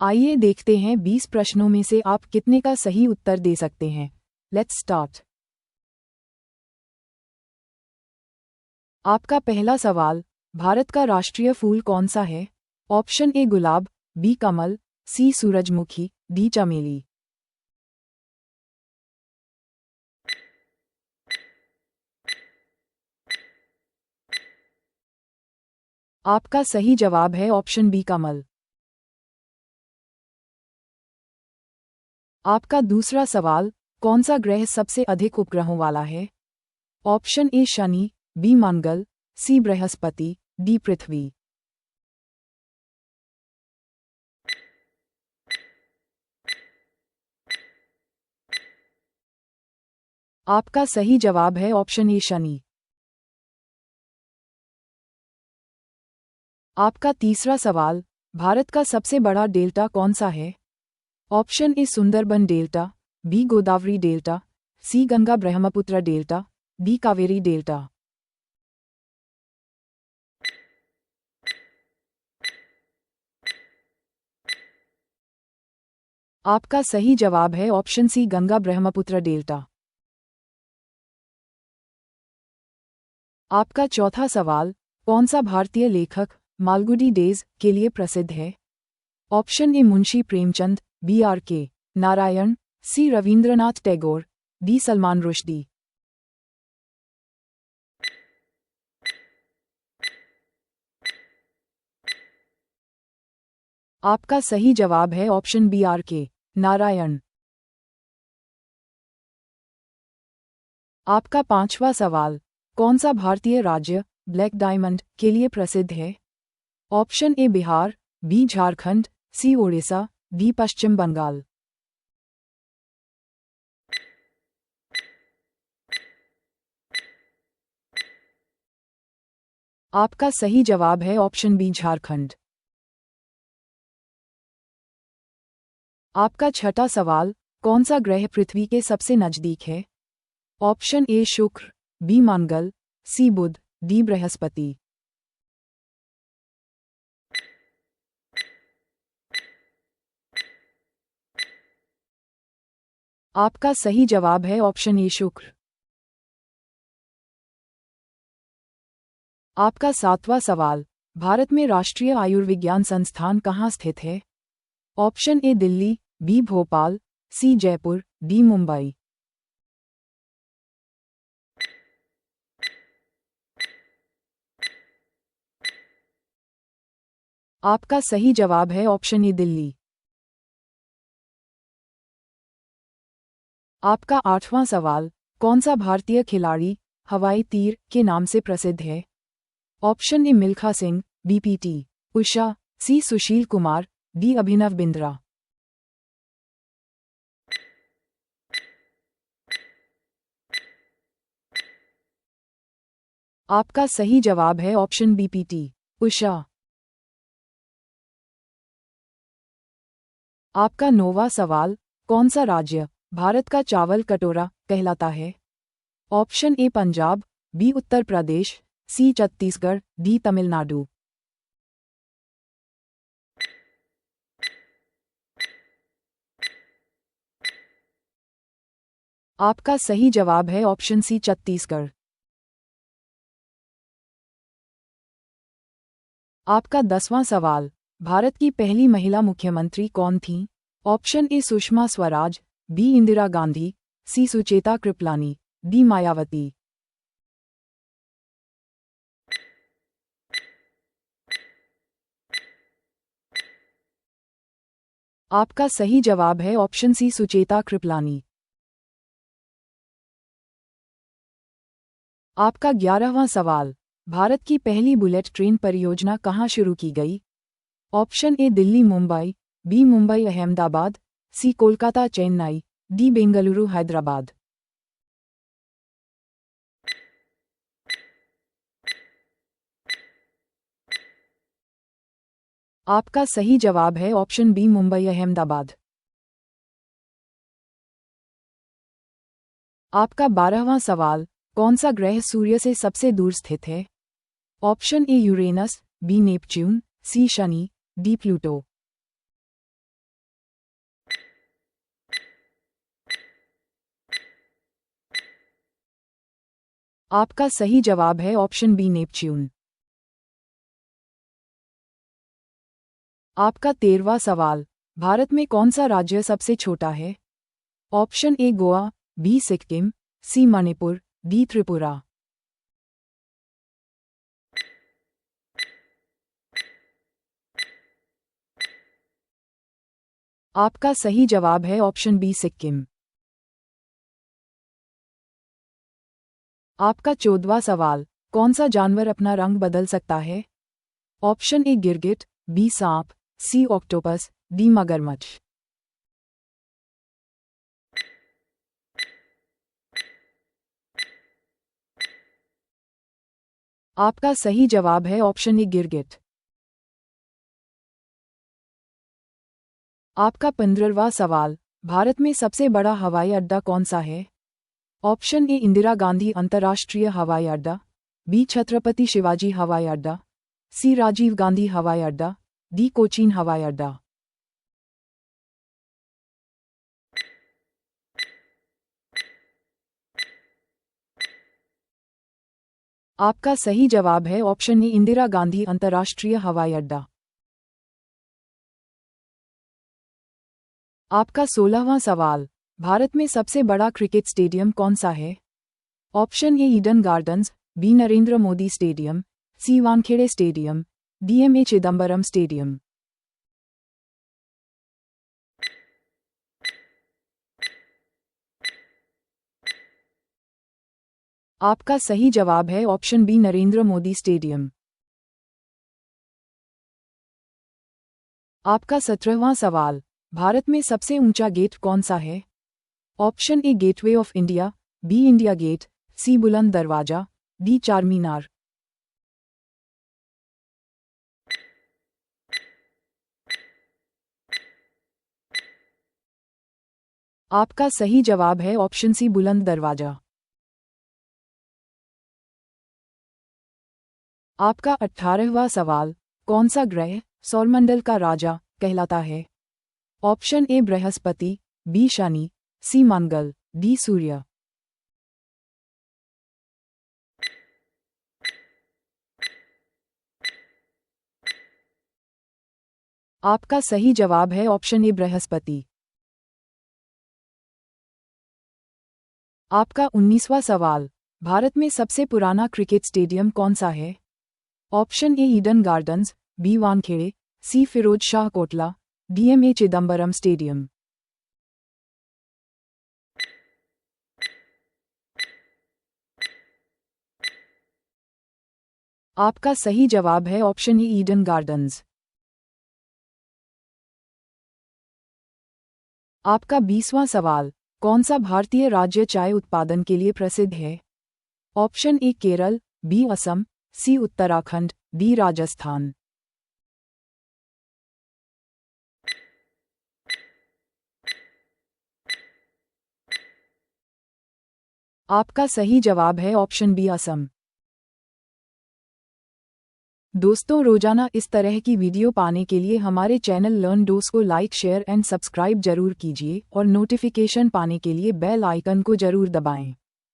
आइए देखते हैं 20 प्रश्नों में से आप कितने का सही उत्तर दे सकते हैं। Let's start. आपका पहला सवाल, भारत का राष्ट्रीय फूल कौन सा है? ऑप्शन ए गुलाब, बी कमल, सी सूरजमुखी, डी चमेली। आपका सही जवाब है ऑप्शन बी कमल। आपका दूसरा सवाल, कौन सा ग्रह सबसे अधिक उपग्रहों वाला है? ऑप्शन ए शनि, बी मंगल, सी बृहस्पति, डी पृथ्वी। आपका सही जवाब है ऑप्शन ए शनि। आपका तीसरा सवाल, भारत का सबसे बड़ा डेल्टा कौन सा है? Option A Sundarban delta, B Godavari delta, C Ganga Brahmaputra delta, D Kaveri delta. आपका सही जवाब है option C Ganga Brahmaputra delta. आपका चौथा सवाल, कौन सा भारतीय लेखक मालगुडी डेज के लिए प्रसिद्ध है? Option A Munshi Premchand, B R K Narayan, C Rabindranath Tagore, D Salman Rushdie. आपका सही जवाब है ऑप्शन बी आर के नारायण। आपका पांचवा सवाल, कौन सा भारतीय राज्य ब्लैक डायमंड के लिए प्रसिद्ध है? Option A Bihar, B Jharkhand, C Odisha, D Paschim Bangal. आपका सही जवाब है ऑप्शन बी झारखंड। आपका छठा सवाल, कौन सा ग्रह पृथ्वी के सबसे नजदीक है? ऑप्शन ए शुक्र, बी मंगल, सी बुध, डी बृहस्पति। आपका सही जवाब है ऑप्शन ए शुक्र। आपका सातवां सवाल, भारत में राष्ट्रीय आयुर्विज्ञान संस्थान कहाँ स्थित है? Option A Delhi, B Bhopal, C Jaipur, D Mumbai. आपका सही जवाब है ऑप्शन ए दिल्ली। आपका आठवां सवाल, कौन सा भारतीय खिलाड़ी हवाई तीर के नाम से प्रसिद्ध है? Option A Milkha Singh, B PT Usha, C Sushil Kumar, D Abhinav Bindra. आपका सही जवाब है ऑप्शन बी पीटी उषा। आपका नौवां सवाल, कौन सा राज्य भारत का चावल कटोरा कहलाता है? Option A Punjab, B Uttar Pradesh, C Chhattisgarh, D Tamil Nadu. आपका सही जवाब है ऑप्शन सी छत्तीसगढ़। आपका 10वां सवाल, भारत की पहली महिला मुख्यमंत्री कौन थीं? Option A Sushma Swaraj, B Indira Gandhi, C Sucheta Kripalani, D Mayawati. आपका सही जवाब है ऑप्शन सी सुचेता कृपलानी। आपका 11वां सवाल, भारत की पहली बुलेट ट्रेन परियोजना कहाँ शुरू की गई? Option A Delhi Mumbai, B Mumbai Ahmedabad, C Kolkata Chennai, D Bengaluru Hyderabad. आपका सही जवाब है ऑप्शन बी मुंबई अहमदाबाद। आपका 12वां सवाल, कौन सा ग्रह सूर्य से सबसे दूर स्थित है? Option A Uranus, B Neptune, C Shani, D Pluto. आपका सही जवाब है ऑप्शन बी नेपच्यून। आपका 13वां सवाल, भारत में कौन सा राज्य सबसे छोटा है? Option A Goa, B Sikkim, C Manipur, D Tripura. आपका सही जवाब है ऑप्शन बी सिक्किम। आपका 14वां सवाल, कौन सा जानवर अपना रंग बदल सकता है? ऑप्शन ए गिरगिट, बी सांप, सी ऑक्टोपस, डी मगरमच्छ। आपका सही जवाब है ऑप्शन ए गिरगिट। आपका 15वां सवाल, भारत में सबसे बड़ा हवाई अड्डा कौन सा है? ऑप्शन ए इंदिरा गांधी अंतर्राष्ट्रीय हवाई अड्डा, बी छत्रपति शिवाजी हवाई अड्डा, सी राजीव गांधी हवाई अड्डा, डी कोचीन हवाई अड्डा। आपका सही जवाब है ऑप्शन ए इंदिरा गांधी अंतर्राष्ट्रीय हवाई अड्डा। आपका 16वां सवाल, भारत में सबसे बड़ा क्रिकेट स्टेडियम कौन सा है? Option A Eden Gardens, B Narendra Modi stadium, C Wankhede stadium, D M A Chidambaram stadium. आपका सही जवाब है option B Narendra Modi stadium. आपका 17वां सवाल, भारत में सबसे ऊंचा गेट कौन सा है? Option A gateway of India, B India gate, C Buland Darwaza, D Charminar. आपका सही जवाब है ऑप्शन सी बुलंद दरवाजा। आपका 18वां सवाल, कौन सा ग्रह सौरमंडल का राजा कहलाता है? ऑप्शन ए बृहस्पति, बी शनि, सी मंगल, डी सूर्य। आपका सही जवाब है ऑप्शन ए बृहस्पति। आपका 19वां सवाल, भारत में सबसे पुराना क्रिकेट स्टेडियम कौन सा है? Option A Eden Gardens, B Wankhede, C Firoz Shah Kotla, D M A Chidambaram stadium. आपका सही जवाब है ऑप्शन ए ईडन गार्डन्स। आपका 20वां सवाल, कौन सा भारतीय राज्य चाय उत्पादन के लिए प्रसिद्ध है? Option A Kerala, B Assam, C Uttarakhand, D Rajasthan. आपका सही जवाब है ऑप्शन बी असम। दोस्तों, रोजाना इस तरह की वीडियो पाने के लिए हमारे चैनल लर्न डोस को लाइक शेयर एंड सब्सक्राइब जरूर कीजिए और नोटिफिकेशन पाने के लिए बेल आइकन को जरूर दबाएं।